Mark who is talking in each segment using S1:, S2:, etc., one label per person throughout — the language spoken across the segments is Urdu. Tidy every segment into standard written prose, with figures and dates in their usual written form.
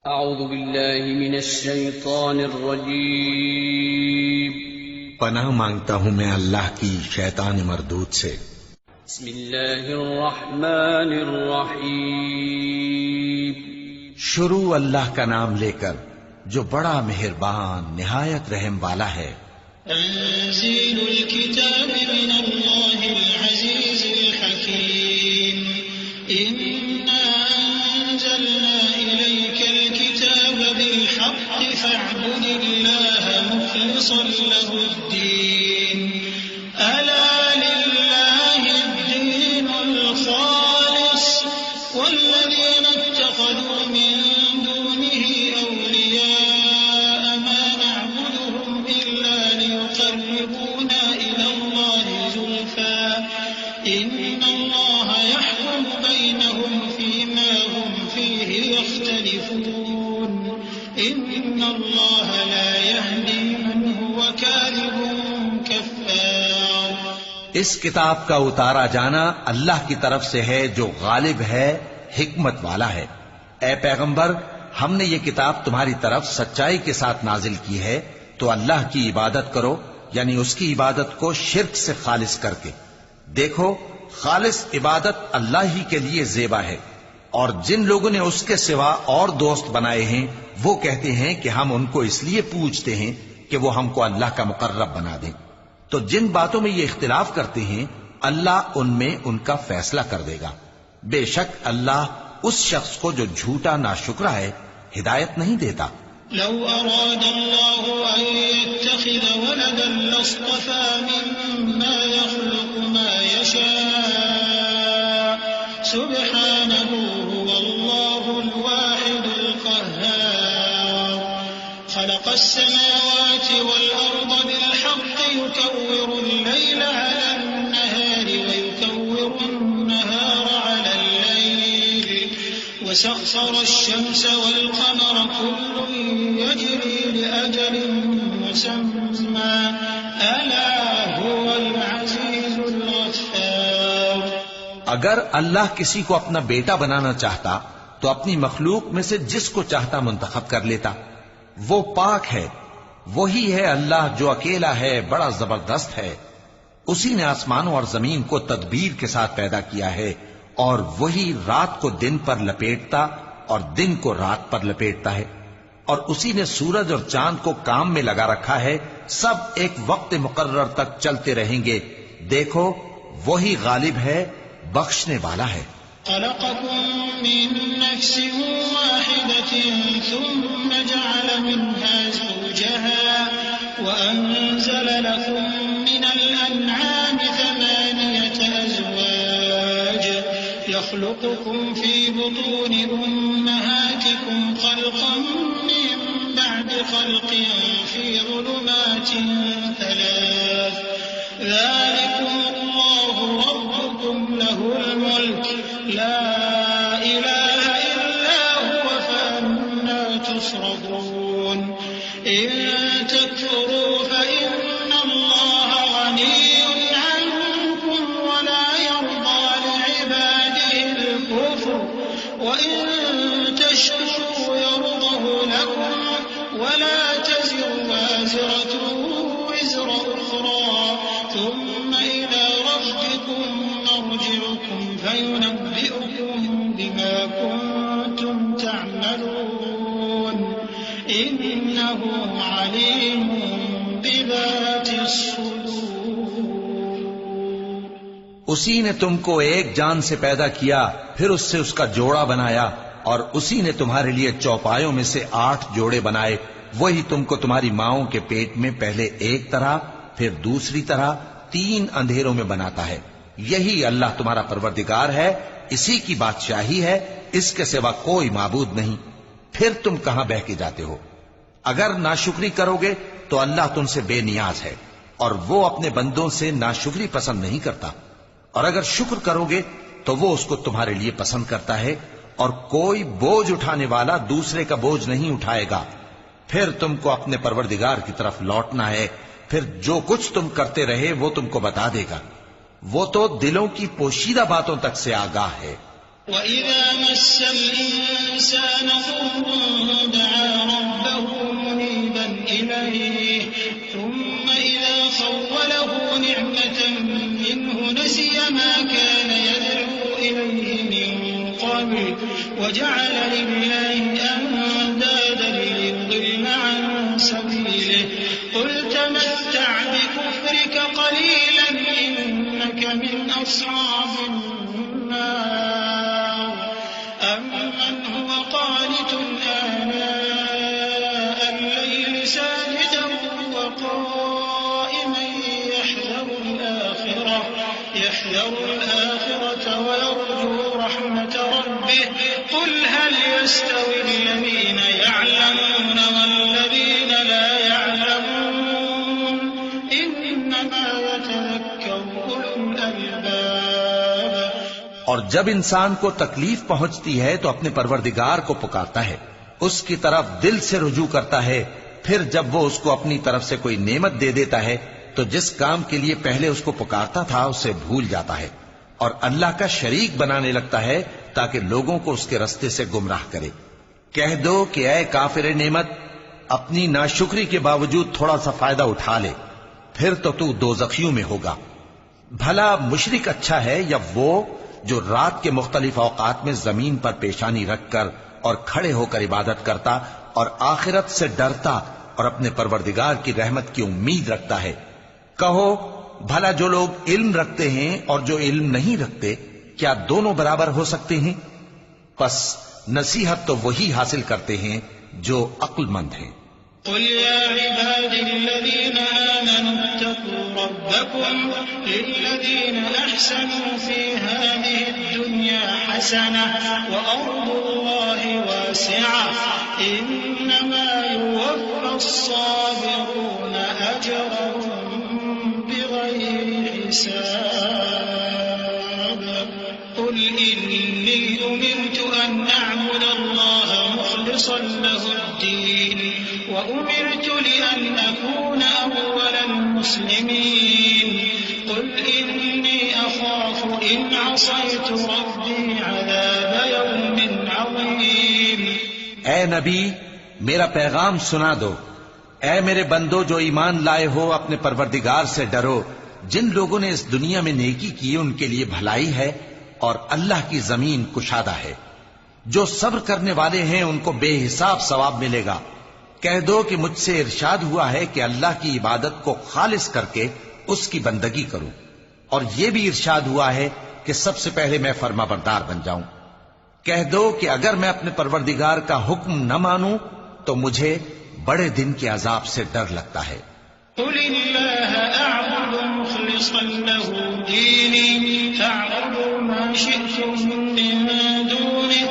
S1: اعوذ باللہ من الشیطان الرجیم
S2: پناہ مانگتا ہوں میں اللہ کی شیطان مردود سے۔
S1: بسم اللہ الرحمن الرحیم
S2: شروع اللہ کا نام لے کر جو بڑا مہربان نہایت رحم والا ہے۔
S3: تنزیل الکتاب من اللہ العزیز الحکیم انا انزلنا الیک الکتاب بالحق فاعبد اللہ مخلصا له الدین الا للہ الدین الخالص والذین اتخذوا من دونه اولیاء ما نعبدهم الا ليقربونا الى الله زلفى ان الله يحكم بينهم فيما هم فيه يختلفون ان الله لا يهدي من هو كاذب كفار۔
S2: اس کتاب کا اتارا جانا اللہ کی طرف سے ہے جو غالب ہے، حکمت والا ہے۔ اے پیغمبر، ہم نے یہ کتاب تمہاری طرف سچائی کے ساتھ نازل کی ہے، تو اللہ کی عبادت کرو، یعنی اس کی عبادت کو شرک سے خالص کر کے۔ دیکھو، خالص عبادت اللہ ہی کے لیے زیبا ہے، اور جن لوگوں نے اس کے سوا اور دوست بنائے ہیں وہ کہتے ہیں کہ ہم ان کو اس لیے پوجتے ہیں کہ وہ ہم کو اللہ کا مقرب بنا دیں۔ تو جن باتوں میں یہ اختلاف کرتے ہیں اللہ ان میں ان کا فیصلہ کر دے گا۔ بے شک اللہ اس شخص کو جو جھوٹا ناشکرا ہے ہدایت نہیں دیتا۔
S3: لو اراد اللہ ان يتخذ ولدا لاصطفى مما يخلق ما يشاء سبحانه هو الله الواحد القهار خلق السماوات والأرض بالحق يكور الليل على النهار ويكور النهار على الليل وسخر الشمس والقمر كل يجري لأجل مسمى ألا هو العزيز الغفار۔
S2: اگر اللہ کسی کو اپنا بیٹا بنانا چاہتا تو اپنی مخلوق میں سے جس کو چاہتا منتخب کر لیتا۔ وہ پاک ہے، وہی ہے اللہ جو اکیلا ہے، بڑا زبردست ہے۔ اسی نے آسمانوں اور زمین کو تدبیر کے ساتھ پیدا کیا ہے، اور وہی رات کو دن پر لپیٹتا اور دن کو رات پر لپیٹتا ہے، اور اسی نے سورج اور چاند کو کام میں لگا رکھا ہے، سب ایک وقت مقرر تک چلتے رہیں گے۔ دیکھو، وہی غالب ہے، بخشنے والا ہے۔
S3: خلقكم من نفس واحدة ثم جعل منها زوجها وأنزل لكم من الأنعام 8 أزواج يخلقكم في بطون أمهاتكم خلقا من بعد خلق في ظلمات 3 ذلكم الله ربكم له الملك لا إله إلا هو فأنا تصرفون إن تكفروا فإن الله غني عنكم ولا يرضى لعباده الكفر وإن تشكروا يرضه لكم ولا تزر وازرة وزر أخرى ثم إلى ربكم مرجعكم فينبئكم بما كنتم تعملون إنه عليم بذات الصدور۔
S2: اسی نے تم کو ایک جان سے پیدا کیا، پھر اس سے اس کا جوڑا بنایا، اور اسی نے تمہارے لیے چوپایوں میں سے 8 جوڑے بنائے۔ وہی تم کو تمہاری ماؤں کے پیٹ میں پہلے ایک طرح، پھر دوسری طرح 3 اندھیروں میں بناتا ہے۔ یہی اللہ تمہارا پروردگار ہے، اسی کی بادشاہی ہے، اس کے سوا کوئی معبود نہیں۔ پھر تم کہاں بہہ کے جاتے ہو؟ اگر ناشکری کرو گے تو اللہ تم سے بے نیاز ہے، اور وہ اپنے بندوں سے ناشکری پسند نہیں کرتا، اور اگر شکر کرو گے تو وہ اس کو تمہارے لیے پسند کرتا ہے، اور کوئی بوجھ اٹھانے والا دوسرے کا بوجھ نہیں اٹھائے گا۔ پھر تم کو اپنے پروردگار کی طرف لوٹنا ہے، پھر جو کچھ تم کرتے رہے وہ تم کو بتا دے گا۔ وہ تو دلوں کی پوشیدہ باتوں تک سے آگاہ ہے۔
S3: وَإِذَا مَسَّ الْإِنسَانَ ضُرٌّ وجعل لله أندادا ليضل عن سبيله قل تمتع بكفرك قليلا إنك من أصحاب النار أمن هو قانت آناء الليل ساجدا وقائما يحذر الآخرة ويرجو رحمة ربه قل هل يستوي الذين يعلمون والذين لا يعلمون إنما يتذكر أولو الألباب.
S2: اور جب انسان کو تکلیف پہنچتی ہے تو اپنے پروردگار کو پکارتا ہے، اس کی طرف دل سے رجوع کرتا ہے، پھر جب وہ اس کو اپنی طرف سے کوئی نعمت دے دیتا ہے تو جس کام کے لیے پہلے اس کو پکارتا تھا اسے بھول جاتا ہے اور اللہ کا شریک بنانے لگتا ہے تاکہ لوگوں کو اس کے رستے سے گمراہ کرے. کہہ دو کہ اے کافر نعمت، اپنی ناشکری کے باوجود تھوڑا سا فائدہ اٹھا لے، پھر تو دوزخیوں میں ہوگا. بھلا مشرک اچھا ہے یا وہ جو رات کے مختلف اوقات میں زمین پر پیشانی رکھ کر اور کھڑے ہو کر عبادت کرتا اور آخرت سے ڈرتا اور اپنے پروردگار کی رحمت کی امید رکھتا ہے. کہو بھلا جو لوگ علم رکھتے ہیں اور جو علم نہیں رکھتے کیا دونوں برابر ہو سکتے ہیں؟ پس نصیحت تو وہی حاصل کرتے ہیں جو عقل مند ہیں.
S3: قل يا عبادي الذين آمنوا اتقوا ربكم للذين أحسنوا في هذه الدنيا حسنة وأرض الله واسعة إنما يوفى الصابرون أجرهم بغير حساب. قل إني أمرت أن أعبد الله مخلصا له الدين وأمرت لأن أكون أول المسلمين. قل إني أخاف إن عصيت ربي عذاب يوم عظيم.
S2: اے نبی میرا پیغام سنا دو. اے میرے بندو جو ایمان لائے ہو اپنے پروردگار سے ڈرو. جن لوگوں نے اس دنیا میں نیکی کی ان کے لیے بھلائی ہے اور اللہ کی زمین کشادہ ہے. جو صبر کرنے والے ہیں ان کو بے حساب ثواب ملے گا. کہہ دو کہ مجھ سے ارشاد ہوا ہے کہ اللہ کی عبادت کو خالص کر کے اس کی بندگی کروں، اور یہ بھی ارشاد ہوا ہے کہ سب سے پہلے میں فرما بردار بن جاؤں. کہہ دو کہ اگر میں اپنے پروردگار کا حکم نہ مانوں تو مجھے بڑے دن کے عذاب سے ڈر لگتا ہے.
S3: قل اللہ اعبد مخلصا له دینی فاعبدوا ما شئتم من دونه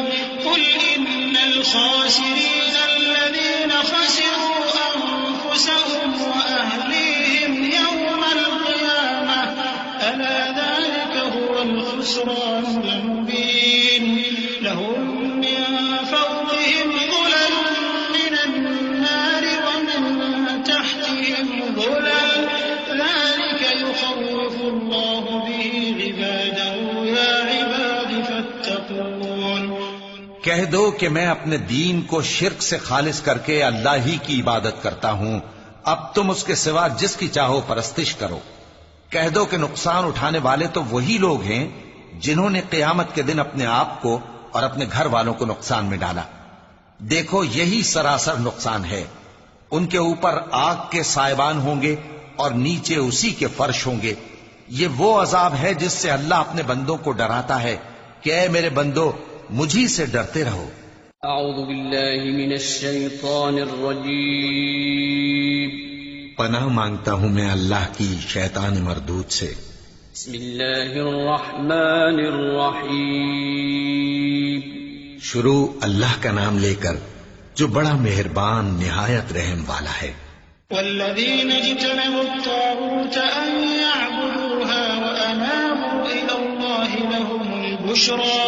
S3: قل ان الخاسرین الذین خسروا انفسهم واهلیهم یوم القیامة الا ذلك هو الخسران المبین. لهم من فوقهم ظلل من النار ومن تحتهم ظلل ذلك يخوف الله به عباده يا عباد فاتقون.
S2: کہہ دو کہ میں اپنے دین کو شرک سے خالص کر کے اللہ ہی کی عبادت کرتا ہوں، اب تم اس کے سوا جس کی چاہو پرستش کرو. کہہ دو کہ نقصان اٹھانے والے تو وہی لوگ ہیں جنہوں نے قیامت کے دن اپنے آپ کو اور اپنے گھر والوں کو نقصان میں ڈالا. دیکھو یہی سراسر نقصان ہے. ان کے اوپر آگ کے سائبان ہوں گے اور نیچے اسی کے فرش ہوں گے. یہ وہ عذاب ہے جس سے اللہ اپنے بندوں کو ڈراتا ہے کہ اے میرے بندو مجھی سے ڈرتے رہو.
S1: اعوذ باللہ من الشیطان الرجیم.
S2: پناہ مانگتا ہوں میں اللہ کی شیطان مردود سے.
S1: بسم اللہ الرحمن الرحیم.
S2: شروع اللہ کا نام لے کر جو بڑا مہربان نہایت رحم والا ہے.
S3: والذین اجتنبوا الطاغوت ان يعبدوها وانابوا الى الله لهم البشرى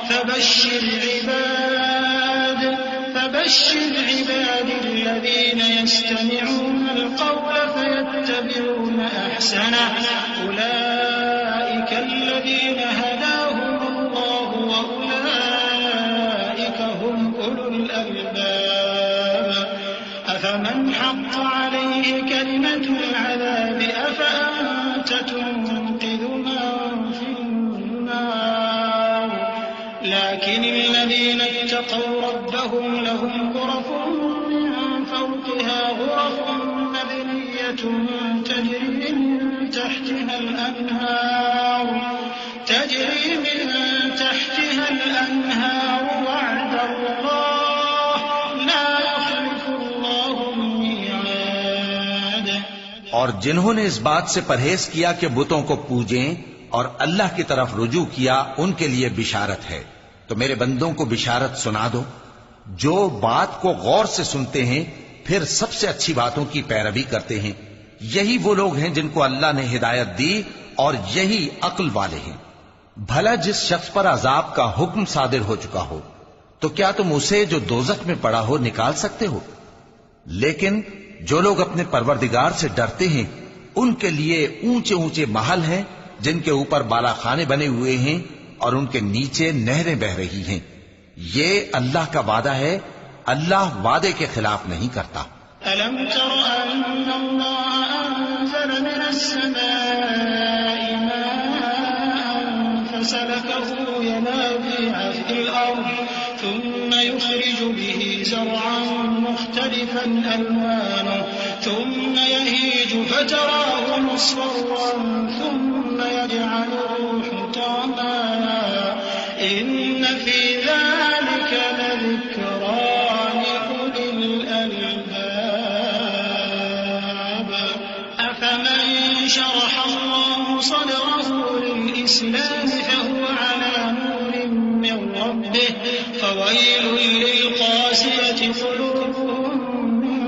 S3: فبشر عباد الذين يستمعون القول فيتبعون احسنه اولئك الذين هداهم الله واولئك هم اولو الالباب. افمن حق عليه كلمة العذاب افانت تنقذ من في النار لكن للذين اتقوا ربهم لهم غرف من فوقها غرف مبنية تجري من تحتها الأنهار وعد الله لا يخلف الله الميعاد.
S2: اور جنہوں نے اس بات سے پرہیز کیا کہ بتوں کو پوجیں اور اللہ کی طرف رجوع کیا، ان کے لیے بشارت ہے. تو میرے بندوں کو بشارت سنا دو جو بات کو غور سے سنتے ہیں پھر سب سے اچھی باتوں کی پیروی کرتے ہیں. یہی وہ لوگ ہیں جن کو اللہ نے ہدایت دی اور یہی عقل والے ہیں. بھلا جس شخص پر عذاب کا حکم صادر ہو چکا ہو تو کیا تم اسے جو دوزخ میں پڑا ہو نکال سکتے ہو؟ لیکن جو لوگ اپنے پروردگار سے ڈرتے ہیں ان کے لیے اونچے اونچے محل ہیں جن کے اوپر بالا خانے بنے ہوئے ہیں اور ان کے نیچے نہریں بہ رہی ہیں. یہ اللہ کا وعدہ ہے، اللہ وعدے کے خلاف نہیں کرتا.
S3: ألم تر أن الله أنزل من السماء ماء فسلكه ينابيع في الأرض ثم يخرج به زرعا مختلفا ألوانه ثم يهيج فتراه مصفرا ثم يجعله حطاما إن في ذلك لذكرى لأولي الألباب. أفمن شرح الله صدره للإسلام فهو على نور من ربه فويل للقاسية قلوبهم من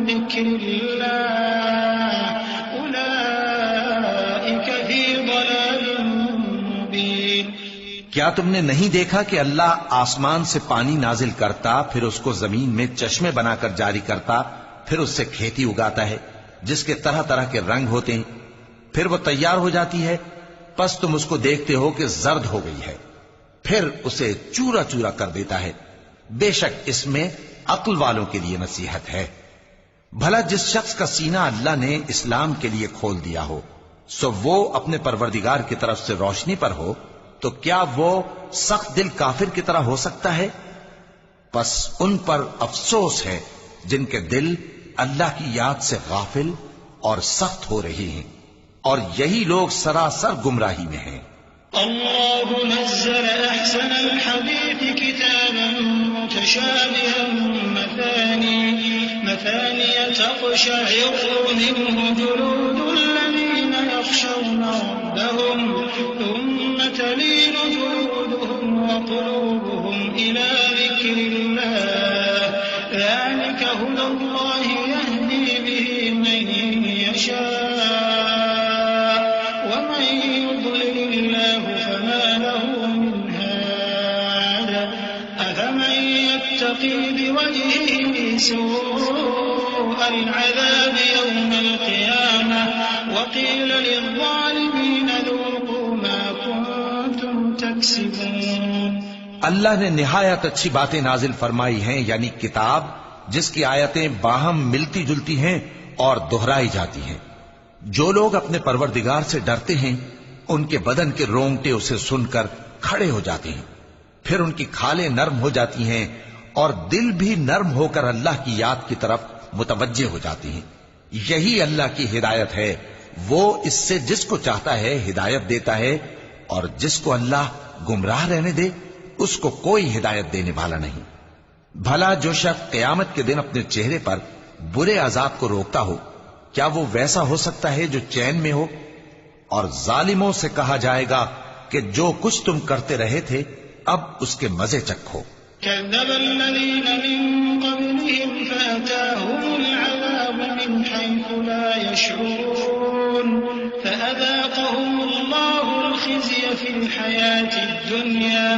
S3: ذكر الله أولئك في ضلال مبين.
S2: کیا تم نے نہیں دیکھا کہ اللہ آسمان سے پانی نازل کرتا، پھر اس کو زمین میں چشمے بنا کر جاری کرتا، پھر اس سے کھیتی اگاتا ہے جس کے طرح طرح کے رنگ ہوتے ہیں، پھر وہ تیار ہو جاتی ہے، پس تم اس کو دیکھتے ہو کہ زرد ہو گئی ہے، پھر اسے چورا چورا کر دیتا ہے. بے شک اس میں عقل والوں کے لیے نصیحت ہے. بھلا جس شخص کا سینہ اللہ نے اسلام کے لیے کھول دیا ہو سو وہ اپنے پروردگار کی طرف سے روشنی پر ہو، تو کیا وہ سخت دل کافر کی طرح ہو سکتا ہے؟ پس ان پر افسوس ہے جن کے دل اللہ کی یاد سے غافل اور سخت ہو رہی ہیں، اور یہی لوگ سراسر گمراہی میں ہیں.
S3: الله نزل أحسن الحديث كتابا متشابها مثاني تقشعر منه جلود الذين يخشون ربهم ثم تلين جلودهم وقلوبهم إلى ذكر الله ذلك هدى الله يهدي به من يشاء ومن يضلل الله فما له من هاد أفمن يتقي بوجهه سوء العذاب يوم القيامة وقيل للظالمين ذوقوا ما كنتم تكسبون.
S2: اللہ نے نہایت اچھی باتیں نازل فرمائی ہیں، یعنی کتاب جس کی آیتیں باہم ملتی جلتی ہیں اور دہرائی جاتی ہیں. جو لوگ اپنے پروردگار سے ڈرتے ہیں ان کے بدن کے رونگٹے اسے سن کر کھڑے ہو جاتے ہیں، پھر ان کی کھالیں نرم ہو جاتی ہیں اور دل بھی نرم ہو کر اللہ کی یاد کی طرف متوجہ ہو جاتی ہیں. یہی اللہ کی ہدایت ہے، وہ اس سے جس کو چاہتا ہے ہدایت دیتا ہے، اور جس کو اللہ گمراہ رہنے دے اس کو کوئی ہدایت دینے والا نہیں. بھلا جو شخص قیامت کے دن اپنے چہرے پر برے عذاب کو روکتا ہو کیا وہ ویسا ہو سکتا ہے جو چین میں ہو؟ اور ظالموں سے کہا جائے گا کہ جو کچھ تم کرتے رہے تھے اب اس کے مزے چکھو.
S3: كذب الذين من قبلهم فأتاهم العذاب من حيث لا يشعرون فأذاقهم الله الخزي في الحياة الدنيا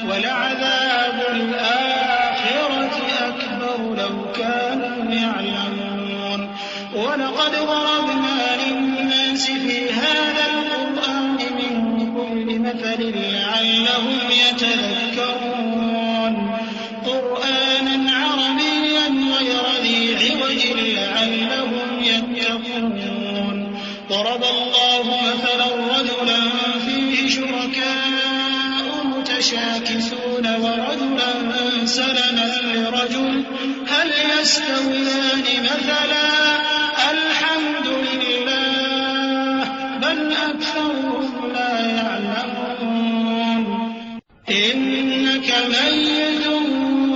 S3: ولعذاب الآخرة أكبر لو كانوا يعلمون. ولقد ضربنا للناس في هذا القرآن من كل مثل لعلهم يتذكرون قرآنا عربيا غير ذي عوج لعلهم يتقون. ضرب الله مثلا رجلا فيه شركاء متشاكسون ورجلا سلما لرجل هل يستويان مثلا الحمد لله بل أكثرهم لا يعلمون إنك ميت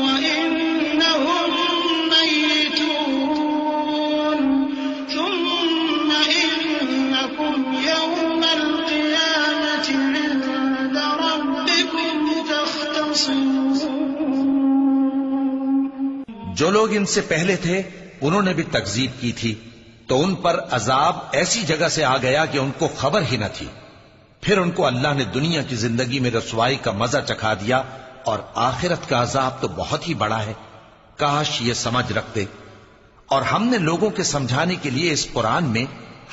S3: وإنهم ميتون ثم إنكم يوم القيامة عند ربكم تختصمون.
S2: جو لوگ ان سے پہلے تھے انہوں نے بھی تکذیب کی تھی تو ان پر عذاب ایسی جگہ سے آ گیا کہ ان کو خبر ہی نہ تھی. پھر ان کو اللہ نے دنیا کی زندگی میں رسوائی کا مزہ چکھا دیا اور آخرت کا عذاب تو بہت ہی بڑا ہے. کاش یہ سمجھ رکھتے. اور ہم نے لوگوں کے سمجھانے کے لیے اس قرآن میں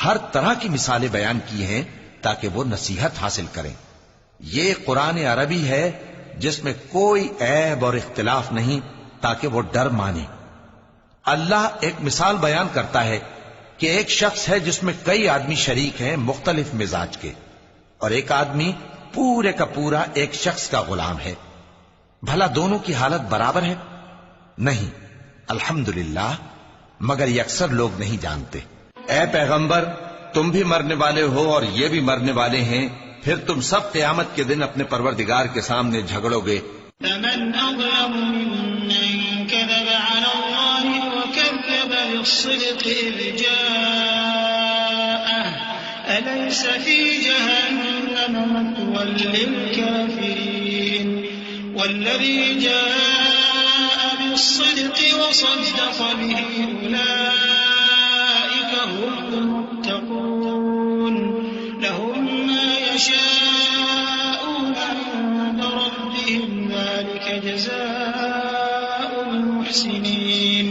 S2: ہر طرح کی مثالیں بیان کی ہیں تاکہ وہ نصیحت حاصل کریں. یہ قرآن عربی ہے جس میں کوئی عیب اور اختلاف نہیں تاکہ وہ ڈر مانے. اللہ ایک مثال بیان کرتا ہے کہ ایک شخص ہے جس میں کئی آدمی شریک ہیں مختلف مزاج کے، اور ایک آدمی پورے کا پورا ایک شخص کا غلام ہے. بھلا دونوں کی حالت برابر ہے؟ نہیں، الحمدللہ، مگر یہ اکثر لوگ نہیں جانتے. اے پیغمبر، تم بھی مرنے والے ہو اور یہ بھی مرنے والے ہیں، پھر تم سب قیامت کے دن اپنے پروردگار کے سامنے جھگڑو گے.
S3: فمن أظلم ممن كذب على الله وكذب بالصدق إذ جاءه أليس في جهنم مثوى للكافرين والذي جاء بالصدق وصدق به أولئك هم المتقون لهم ما يشاءون عند ربهم ذلك جزاء المحسنين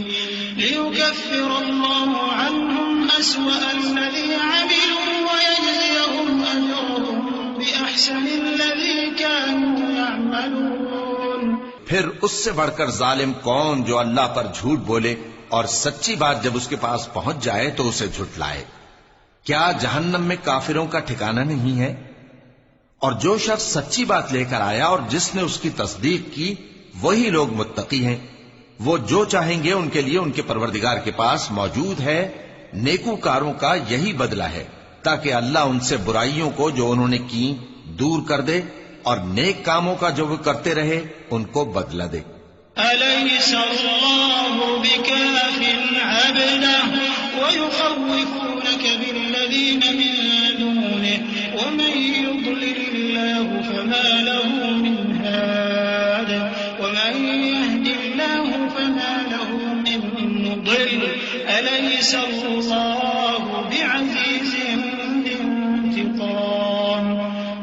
S3: ليكفر الله عنهم أسوأ الذي عملوا ويجزيهم أجرهم بأحسن الذي كانوا يعملون.
S2: پھر اس سے بڑھ کر ظالم کون جو اللہ پر جھوٹ بولے اور سچی بات جب اس کے پاس پہنچ جائے تو اسے جھٹلائے. کیا جہنم میں کافروں کا ٹھکانہ نہیں ہے؟ اور جو شخص سچی بات لے کر آیا اور جس نے اس کی تصدیق کی وہی لوگ متقی ہیں. وہ جو چاہیں گے ان کے لیے ان کے پروردگار کے پاس موجود ہے. نیکوکاروں کا یہی بدلہ ہے تاکہ اللہ ان سے برائیوں کو جو انہوں نے کی دور کر دے اور نیک کاموں کا جو وہ کرتے رہے ان کو بدلہ دے.
S3: أليس الله بكاف عبده ويخوفونك بالذين من دونه ومن يضلل الله فما له من هاد ومن يهد الله فما له من مضل أليس الله بعزيز ذي انتقام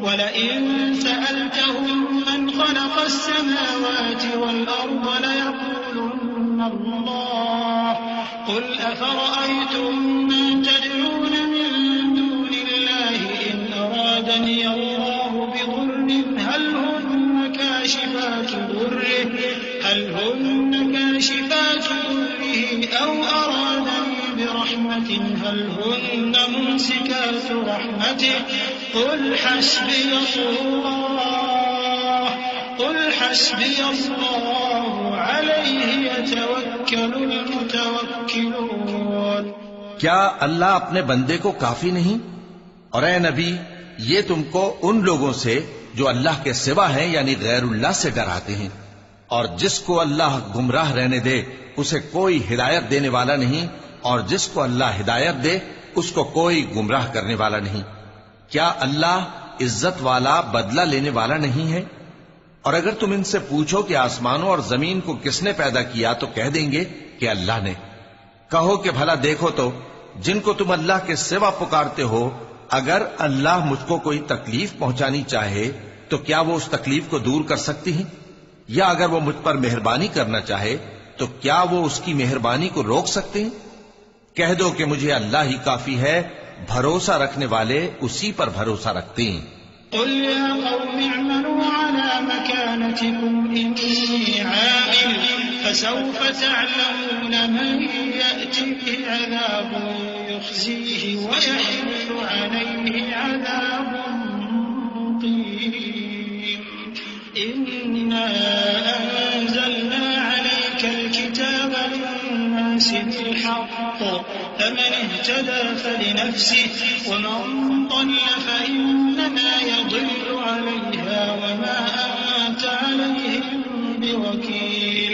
S3: ولئن سألتهم من خلق السماوات والأرض ليقولن الله قل أفرأيتم ما تدعون من دون الله إن أرادني الله بضر هل هن كاشفات ضره أو أرادني برحمة هل هن ممسكات رحمته قل حسبي الله عليه يتوكل المتوكلون.
S2: کیا اللہ اپنے بندے کو کافی نہیں؟ اور اے نبی، یہ تم کو ان لوگوں سے جو اللہ کے سوا ہیں یعنی غیر اللہ سے ڈراتے ہیں، اور جس کو اللہ گمراہ رہنے دے اسے کوئی ہدایت دینے والا نہیں، اور جس کو اللہ ہدایت دے اس کو کوئی گمراہ کرنے والا نہیں. کیا اللہ عزت والا بدلہ لینے والا نہیں ہے؟ اور اگر تم ان سے پوچھو کہ آسمانوں اور زمین کو کس نے پیدا کیا تو کہہ دیں گے کہ اللہ نے. کہو کہ بھلا دیکھو تو جن کو تم اللہ کے سوا پکارتے ہو، اگر اللہ مجھ کو کوئی تکلیف پہنچانی چاہے تو کیا وہ اس تکلیف کو دور کر سکتی ہیں؟ یا اگر وہ مجھ پر مہربانی کرنا چاہے تو کیا وہ اس کی مہربانی کو روک سکتے ہیں؟ کہہ دو کہ مجھے اللہ ہی کافی ہے، بھروسہ رکھنے والے اسی پر بھروسہ رکھتے ہیں.
S3: قل يا قوم اعملوا على مكانتكم إني عامل فسوف تعلمون من يأتيه عذاب يخزيه ويحل عليه عذاب مقيم. إنا الكتاب للناس بالحق فمن اهتدى فلنفسه ومن ضل فإنما يضل عليها وما أنت عليهم بوكيل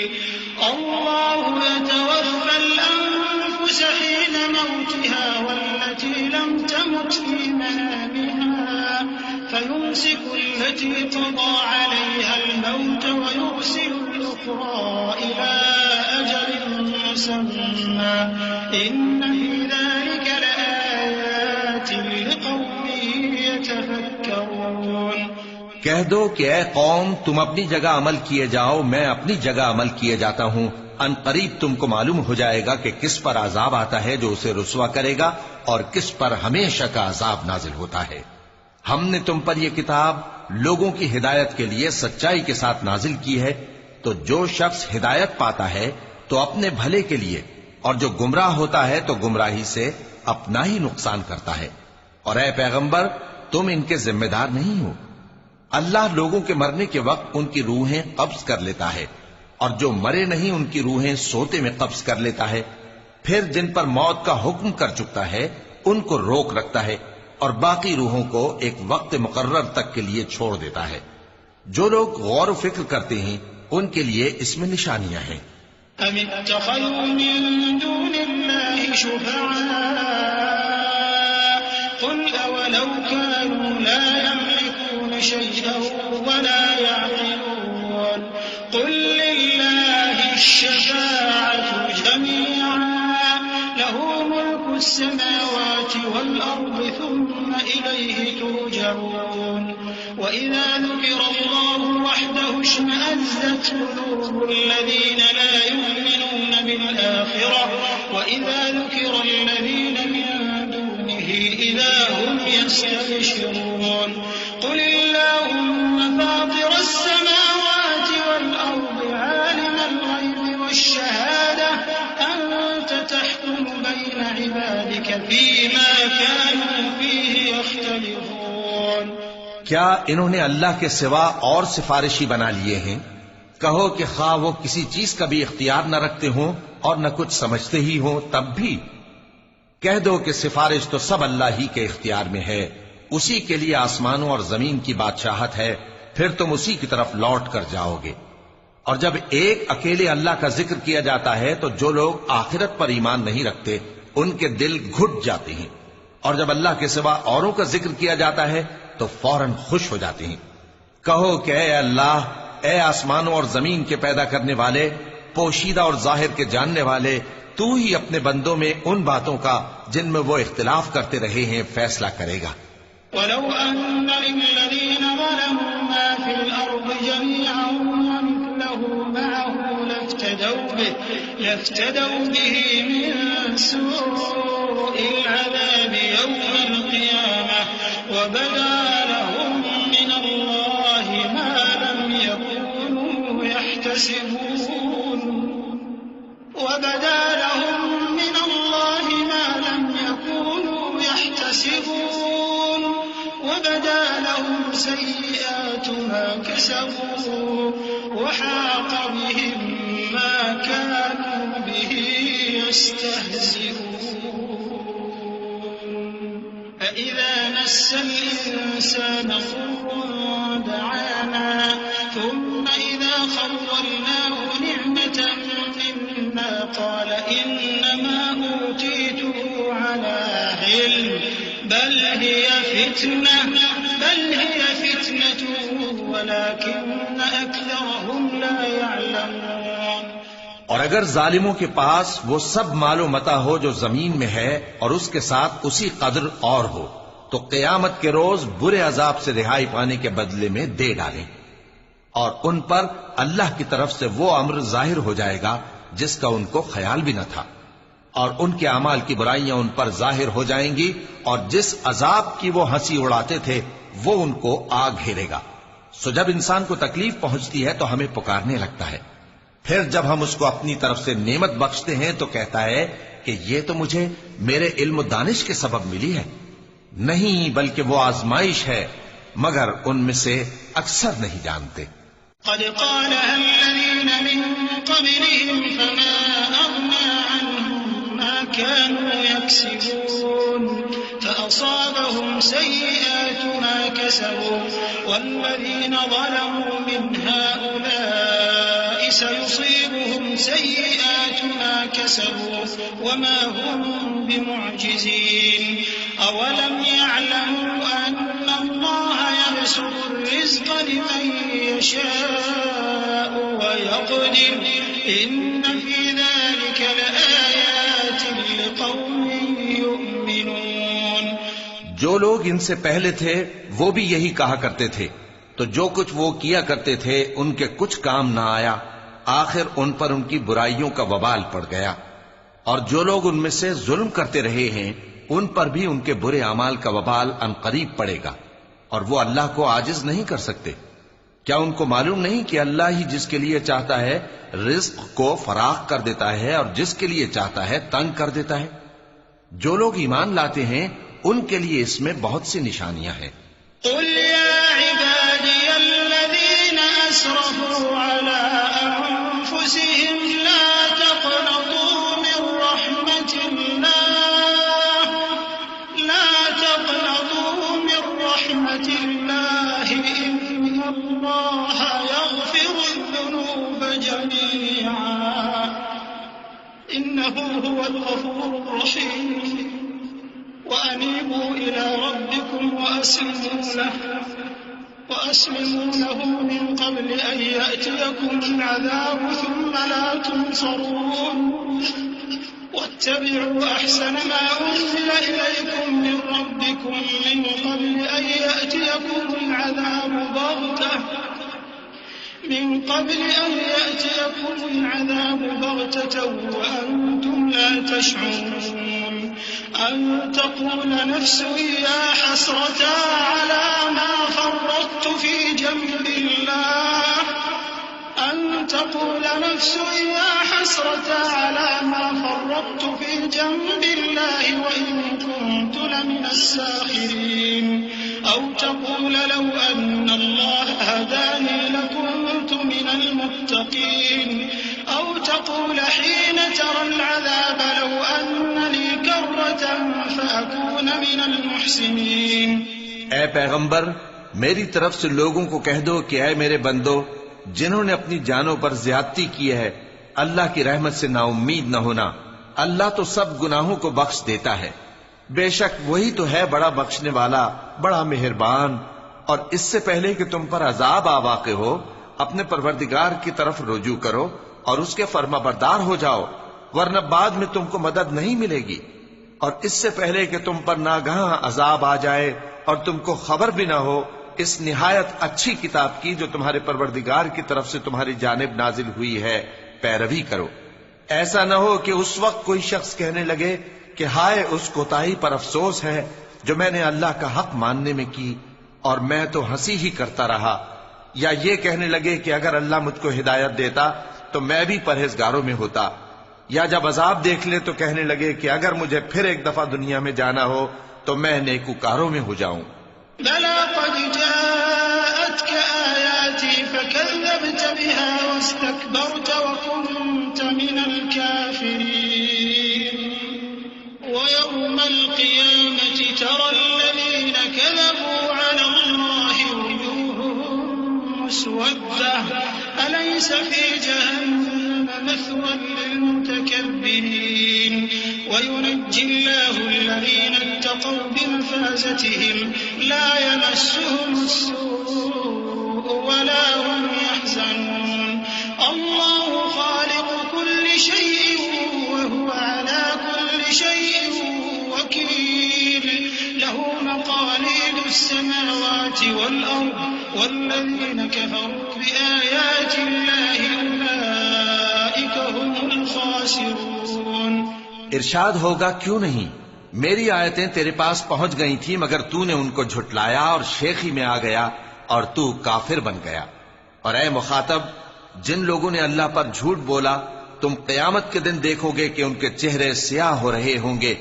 S3: الله يتوفى الأنفس حين موتها والتي لم تمت في منامها فيمسك التي قضى عليها الموت ويرسل الأخرى إلى أجل مسمى إن في ذلك لآيات لقوم يتفكرون۔
S2: کہہ دو کہ اے قوم تم اپنی جگہ عمل کیے جاؤ، میں اپنی جگہ عمل کیے جاتا ہوں، ان قریب تم کو معلوم ہو جائے گا کہ کس پر عذاب آتا ہے جو اسے رسوا کرے گا اور کس پر ہمیشہ کا عذاب نازل ہوتا ہے۔ ہم نے تم پر یہ کتاب لوگوں کی ہدایت کے لیے سچائی کے ساتھ نازل کی ہے، تو جو شخص ہدایت پاتا ہے تو اپنے بھلے کے لیے، اور جو گمراہ ہوتا ہے تو گمراہی سے اپنا ہی نقصان کرتا ہے۔ اور اے پیغمبر تم ان کے ذمہ دار نہیں ہو، اللہ لوگوں کے مرنے کے وقت ان کی روحیں قبض کر لیتا ہے، اور جو مرے نہیں ان کی روحیں سوتے میں قبض کر لیتا ہے، پھر جن پر موت کا حکم کر چکتا ہے ان کو روک رکھتا ہے، اور باقی روحوں کو ایک وقت مقرر تک کے لیے چھوڑ دیتا ہے۔ جو لوگ غور و فکر کرتے ہیں ان کے لیے اس میں نشانیاں ہیں۔
S3: ام اتخذوا من دون الله شفعاء قل اولو كانوا لا يملكون شيئا ولا يعقلون قل لله الشفاعة جميعا له ملك السماوات والأرض ثم إليه ترجعون وإذا ذكر الله وحده اشمأزت قلوب الذين لا يؤمنون بالآخرة وإذا ذكر الذين من دونه إذا هم يستبشرون قل اللهم فاطر السماوات والأرض عالم الغيب والشهادة أنت تحكم بين عبادك فيما كانوا فيه يختلفون۔
S2: کیا انہوں نے اللہ کے سوا اور سفارشی بنا لیے ہیں؟ کہو کہ خواہ وہ کسی چیز کا بھی اختیار نہ رکھتے ہوں اور نہ کچھ سمجھتے ہی ہوں تب بھی کہہ دو کہ سفارش تو سب اللہ ہی کے اختیار میں ہے، اسی کے لیے آسمانوں اور زمین کی بادشاہت ہے، پھر تم اسی کی طرف لوٹ کر جاؤ گے۔ اور جب ایک اکیلے اللہ کا ذکر کیا جاتا ہے تو جو لوگ آخرت پر ایمان نہیں رکھتے ان کے دل گھٹ جاتے ہیں، اور جب اللہ کے سوا اوروں کا ذکر کیا جاتا ہے تو فوراً خوش ہو جاتے ہیں۔ کہو کہ اے اللہ، اے آسمانوں اور زمین کے پیدا کرنے والے، پوشیدہ اور ظاہر کے جاننے والے، تو ہی اپنے بندوں میں ان باتوں کا جن میں وہ اختلاف کرتے رہے ہیں فیصلہ کرے گا۔
S3: وَلَوْ أَنَّ لِلَّذِينَ ظَلَمُوا مَا فِي الْأَرْضِ جَمِيعًا وَمِثْلَهُ مَعَهُ لَافْتَدَوْا بِهِ مِن سُوءِ الْعَذَابِ يَوْمَ الْقِيَامَةِ وَبَدَا لَهُم مِّنَ اللَّهِ مَا لَمْ يَكُونُوا يَحْتَسِبُونَ وَبَدَا لَهُمْ سَيِّئَاتُ مَا كَسَبُوا وَحَاقَ بِهِم مَّا كَانُوا بِهِ يَسْتَهْزِئُونَ فَإِذَا مَسَّ الْإِنسَانَ ضُرٌّ دَعَانَا ثُمَّ إِذَا خَوَّلْنَاهُ نِعْمَةً مِّنَّا قَالَ إِنَّمَا أُوتِيتُهُ عَلَىٰ عِلْمٍ بَلْ هِيَ فِتْنَةٌ وَلَٰكِنَّ أَكْثَرَهُمْ لَا يَعْلَمُونَ۔
S2: اور اگر ظالموں کے پاس وہ سب مال و متاع ہو جو زمین میں ہے اور اس کے ساتھ اسی قدر اور ہو تو قیامت کے روز برے عذاب سے رہائی پانے کے بدلے میں دے ڈالیں، اور ان پر اللہ کی طرف سے وہ امر ظاہر ہو جائے گا جس کا ان کو خیال بھی نہ تھا، اور ان کے اعمال کی برائیاں ان پر ظاہر ہو جائیں گی، اور جس عذاب کی وہ ہنسی اڑاتے تھے وہ ان کو آ گھیرے گا۔ سو جب انسان کو تکلیف پہنچتی ہے تو ہمیں پکارنے لگتا ہے، پھر جب ہم اس کو اپنی طرف سے نعمت بخشتے ہیں تو کہتا ہے کہ یہ تو مجھے میرے علم و دانش کے سبب ملی ہے۔ نہیں، بلکہ وہ آزمائش ہے، مگر ان میں سے اکثر نہیں جانتے۔
S3: قد قالها الذين الذين من قبلهم فما أغنى عنهم ما كانوا يكسبون فأصابهم سيئات ما كسبوا والذين ظلموا من هؤلاء سيصيبهم سيئات ما كسبوا وما هم بمعجزين أولم يعلموا أن الله يبسط الرزق لمن يشاء ويقدر إن في ذلك لآيات لقوم يؤمنون.
S2: جو لوگ ان سے پہلے تھے وہ بھی یہی کہا کرتے تھے، تو جو کچھ وہ کیا کرتے تھے ان کے کچھ کام نہ آیا، آخر ان پر ان کی برائیوں کا وبال پڑ گیا. اور جو لوگ ان میں سے ظلم کرتے رہے ہیں ان پر بھی ان کے برے اعمال کا وبال عنقریب پڑے گا، اور وہ اللہ کو عاجز نہیں کر سکتے. کیا ان کو معلوم نہیں کہ اللہ ہی جس کے لیے چاہتا ہے رزق کو فراخ کر دیتا ہے اور جس کے لیے چاہتا ہے تنگ کر دیتا ہے؟ جو لوگ ایمان لاتے ہیں ان کے لیے اس میں بہت سی نشانیاں ہیں.
S3: قل يا عبادي الذين أسرفوا على أنفسهم لا تقنطوا من رحمة الله إن الله يغفر الذنوب جميعا إنه هو الغفور الرحيم وأنيبوا إلى ربكم وأسلموا له من قبل أن يأتيكم العذاب ثم لا تنصرون واتبعوا أحسن ما أنزل إليكم من ربكم من قبل أن يأتيكم العذاب بغتة وأنتم لا تشعرون أن تقول نفس يا حسرة على ما فرطت في جنب الله وإن كنت لمن الساخرين أو تقول لو أن الله هداني لكنت من المتقين أو تقول حين ترى العذاب لو أن لي كرة فأكون من المحسنين.
S2: اے پیغمبر، میری طرف سے لوگوں کو کہہ دو کہ اے میرے بندو، جنہوں نے اپنی جانوں پر زیادتی کی ہے، اللہ کی رحمت سے نا امید نہ ہونا. اللہ تو سب گناہوں کو بخش دیتا ہے، بے شک وہی تو ہے بڑا بخشنے والا، بڑا مہربان. اور اس سے پہلے کہ تم پر عذاب آ واقع ہو، اپنے پروردگار کی طرف رجوع کرو اور اس کے فرما بردار ہو جاؤ، ورنہ بعد میں تم کو مدد نہیں ملے گی. اور اس سے پہلے کہ تم پر ناگہاں عذاب آ جائے اور تم کو خبر بھی نہ ہو، اس نہایت اچھی کتاب کی جو تمہارے پروردگار کی طرف سے تمہاری جانب نازل ہوئی ہے پیروی کرو. ایسا نہ ہو کہ اس وقت کوئی شخص کہنے لگے کہ ہائے اس کوتاہی پر افسوس ہے جو میں نے اللہ کا حق ماننے میں کی اور میں تو ہنسی ہی کرتا رہا، یا یہ کہنے لگے کہ اگر اللہ مجھ کو ہدایت دیتا تو میں بھی پرہیزگاروں میں ہوتا، یا جب عذاب دیکھ لے تو کہنے لگے کہ اگر مجھے پھر ایک دفعہ دنیا میں جانا ہو تو میں نیکوکاروں میں ہو جاؤں.
S3: بلى قد جاءتك آياتي فكذبت بها واستكبرت وكنت من الكافرين ويوم القيامة ترى الذين كذبوا على الله وجوههم مسودة أليس في جهنم مثوى للمتكبرين وينجي الله الذين اتقوا بمفازتهم لا يمسهم السوء ولا هم يحزنون الله خالق كل شيء وهو على كل شيء وكيل له مقاليد السماوات والأرض والذين كفروا بآيات الله أولئك هم الخاسرون.
S2: ارشاد ہوگا کیوں نہیں، میری آیتیں تیرے پاس پہنچ گئی تھی مگر تو نے ان کو جھٹلایا اور شیخی میں آ گیا اور تو کافر بن گیا. اور اے مخاطب، جن لوگوں نے اللہ پر جھوٹ بولا تم قیامت کے دن دیکھو گے کہ ان کے چہرے سیاہ ہو رہے ہوں گے.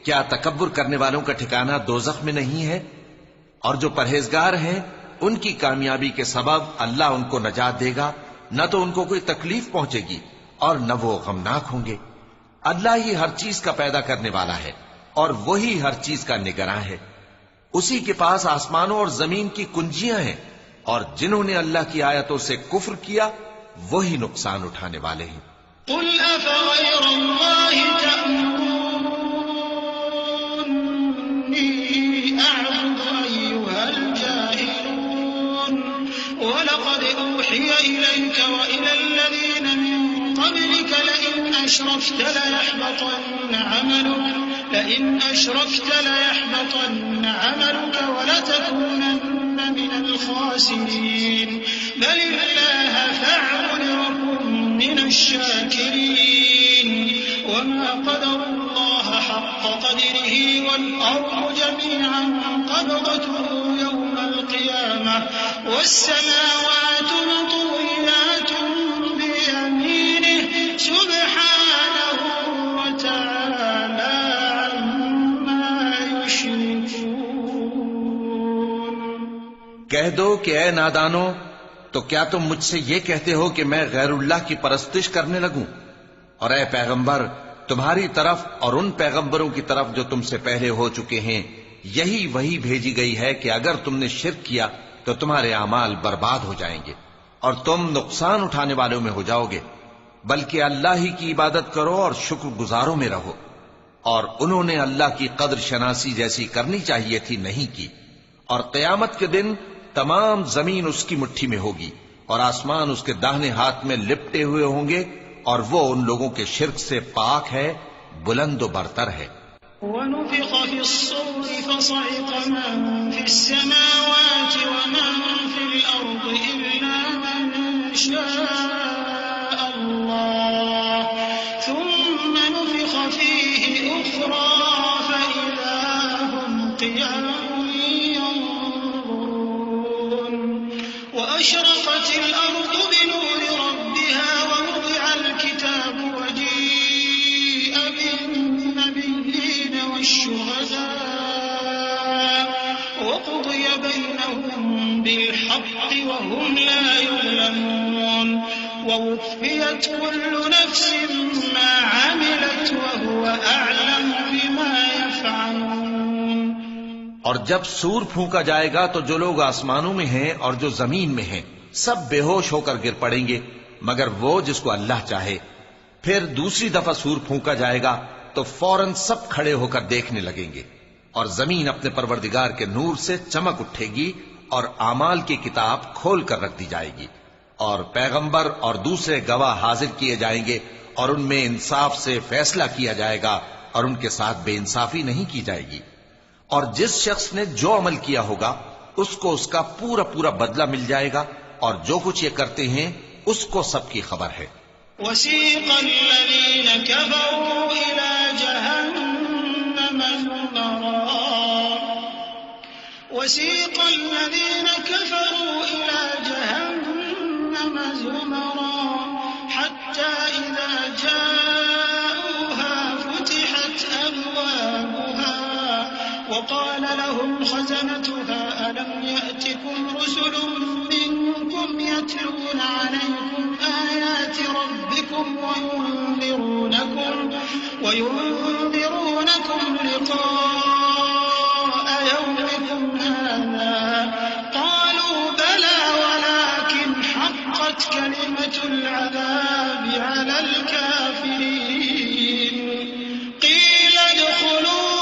S2: کیا تکبر کرنے والوں کا ٹھکانہ دوزخ میں نہیں ہے؟ اور جو پرہیزگار ہیں ان کی کامیابی کے سبب اللہ ان کو نجات دے گا نہ تو ان کو کوئی تکلیف پہنچے گی اور نہ وہ غمناک ہوں گے۔ اللہ ہی ہر چیز کا پیدا کرنے والا ہے اور وہی ہر چیز کا نگراں ہے۔ اسی کے پاس آسمانوں اور زمین کی کنجیاں ہیں، اور جنہوں نے اللہ کی آیتوں سے کفر کیا وہی نقصان اٹھانے والے ہیں۔
S3: قل أفغير الله تأمروني أعبد أيها الجاهلون ولقد أوحي إليك وإلى الذين من قبلك لئن أشركت ليحبطن عملك ولتكونن من الخاسرين بل الله فاعبد وكن من الشاكرين وما قدر الله حق قدره والأرض جميعا قبضته يوم القيامة والسماوات مطويات بيمينه سبحانه وتعالى عما يشركون۔
S2: کہہ دو کہ اے نادانو، تو کیا تم مجھ سے یہ کہتے ہو کہ میں غیر اللہ کی پرستش کرنے لگوں؟ اور اے پیغمبر، تمہاری طرف اور ان پیغمبروں کی طرف جو تم سے پہلے ہو چکے ہیں یہی وہی بھیجی گئی ہے کہ اگر تم نے شرک کیا تو تمہارے اعمال برباد ہو جائیں گے اور تم نقصان اٹھانے والوں میں ہو جاؤ گے، بلکہ اللہ ہی کی عبادت کرو اور شکر گزاروں میں رہو۔ اور انہوں نے اللہ کی قدر شناسی جیسی کرنی چاہیے تھی نہیں کی۔ اور قیامت کے دن تمام زمین اس کی مٹھی میں ہوگی اور آسمان اس کے داہنے ہاتھ میں لپٹے ہوئے ہوں گے، اور وہ ان لوگوں کے شرک سے پاک ہے، بلند و برتر ہے۔
S3: ونفخ في الصور فصعق من في السماوات ومن في الأرض إلا من شاء الله ثم نفخ فيه أخرى فإذا هم قيام ينظرون وأشرقت الأرض بنور ربها ووضع الكتاب وجيء بالنبيين والشهداء وقضي بينهم بالحق وهم لا يظلمون ووفيت كل نفس ما عملت وهو أعلم بما يفعلون۔
S2: اور جب سور پھونکا جائے گا تو جو لوگ آسمانوں میں ہیں اور جو زمین میں ہیں سب بے ہوش ہو کر گر پڑیں گے مگر وہ جس کو اللہ چاہے۔ پھر دوسری دفعہ سور پھونکا جائے گا تو فوراً سب کھڑے ہو کر دیکھنے لگیں گے، اور زمین اپنے پروردگار کے نور سے چمک اٹھے گی اور اعمال کی کتاب کھول کر رکھ دی جائے گی، اور پیغمبر اور دوسرے گواہ حاضر کیے جائیں گے، اور ان میں انصاف سے فیصلہ کیا جائے گا اور ان کے ساتھ بے انصافی نہیں کی جائے گی۔ اور جس شخص نے جو عمل کیا ہوگا اس کو اس کا پورا پورا بدلہ مل جائے گا، اور جو کچھ یہ کرتے ہیں اس کو سب کی خبر ہے۔
S3: وسيق الذين كفروا إلى جهنم زمرا حتى إذا جاءوها فتحت أبوابها وقال لهم خزنتها ألم يأتكم رسل منكم يتلون عليكم آيات ربكم وينذرونكم لقاء يومكم هذا قالوا بلى ولكن حقت كلمة العذاب على الكافرين قيل ادخلوا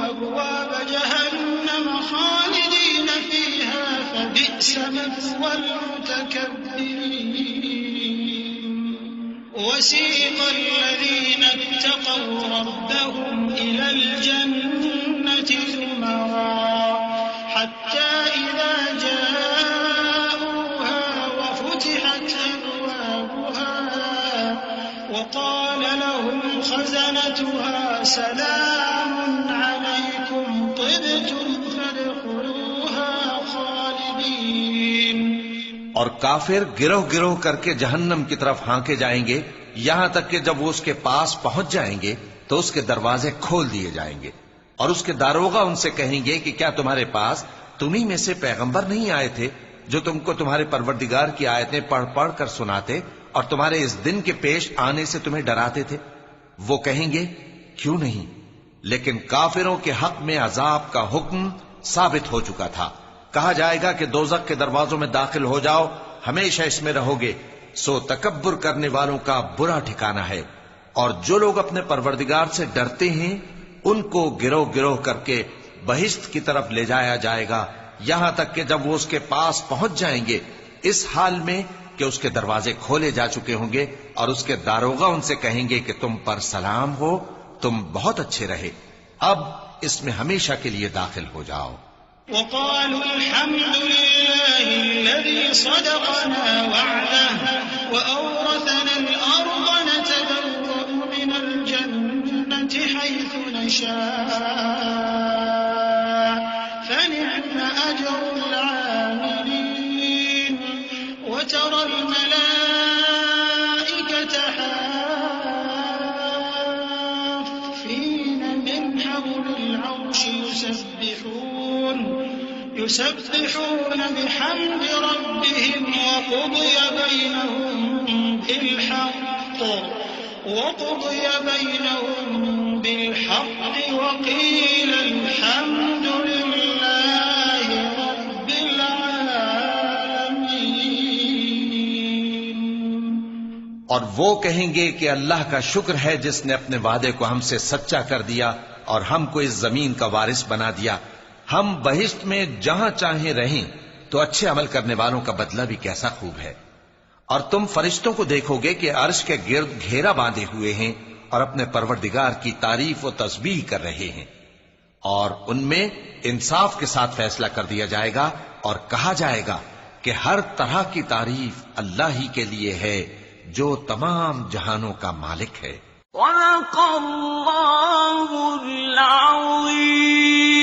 S3: أبواب جهنم خالدين فيها فبئس مثوى المتكبرين وسيق الذين اتقوا ربهم إلى الجنة زمرا حتى إذا جاءوها وفتحت أبوابها وقال لهم خزنتها سلام عليكم طبتم فادخلوها خالدين۔
S2: اور کافر گروہ گروہ کر کے جہنم کی طرف ہانکے جائیں گے، یہاں تک کہ جب وہ اس کے پاس پہنچ جائیں گے تو اس کے دروازے کھول دیے جائیں گے، اور اس کے داروغہ ان سے کہیں گے کہ کیا تمہارے پاس تمہیں میں سے پیغمبر نہیں آئے تھے جو تم کو تمہارے پروردگار کی آیتیں پڑھ پڑھ کر سناتے اور تمہارے اس دن کے پیش آنے سے تمہیں ڈراتے تھے؟ وہ کہیں گے کیوں نہیں، لیکن کافروں کے حق میں عذاب کا حکم ثابت ہو چکا تھا۔ کہا جائے گا کہ دوزخ کے دروازوں میں داخل ہو جاؤ، ہمیشہ اس میں رہو گے، سو تکبر کرنے والوں کا برا ٹھکانہ ہے۔ اور جو لوگ اپنے پروردگار سے ڈرتے ہیں ان کو گروہ گروہ کر کے بہشت کی طرف لے جایا جائے گا، یہاں تک کہ جب وہ اس کے پاس پہنچ جائیں گے اس حال میں کہ اس کے دروازے کھولے جا چکے ہوں گے، اور اس کے داروغہ ان سے کہیں گے کہ تم پر سلام ہو، تم بہت اچھے رہے، اب اس میں ہمیشہ کے لیے داخل ہو جاؤ۔
S3: وقالوا الحمد لله الذي صدقنا وعده وأورثنا الأرض نتبوأ من الجنة حيث نشاء فنعم أجر العاملين وترى الملائكة حافين من حول العرش يسبحون بحمد ربهم وقضي بينهم بالحق وقيل الحمد لله رب العالمين۔
S2: اور وہ کہیں گے کہ اللہ کا شکر ہے جس نے اپنے وعدے کو ہم سے سچا کر دیا اور ہم کو اس زمین کا وارث بنا دیا، ہم بہشت میں جہاں چاہیں رہیں، تو اچھے عمل کرنے والوں کا بدلہ بھی کیسا خوب ہے۔ اور تم فرشتوں کو دیکھو گے کہ عرش کے گرد گھیرا باندھے ہوئے ہیں اور اپنے پروردگار کی تعریف و تسبیح کر رہے ہیں، اور ان میں انصاف کے ساتھ فیصلہ کر دیا جائے گا اور کہا جائے گا کہ ہر طرح کی تعریف اللہ ہی کے لیے ہے جو تمام جہانوں کا مالک ہے۔
S4: صدق اللہ العظیم۔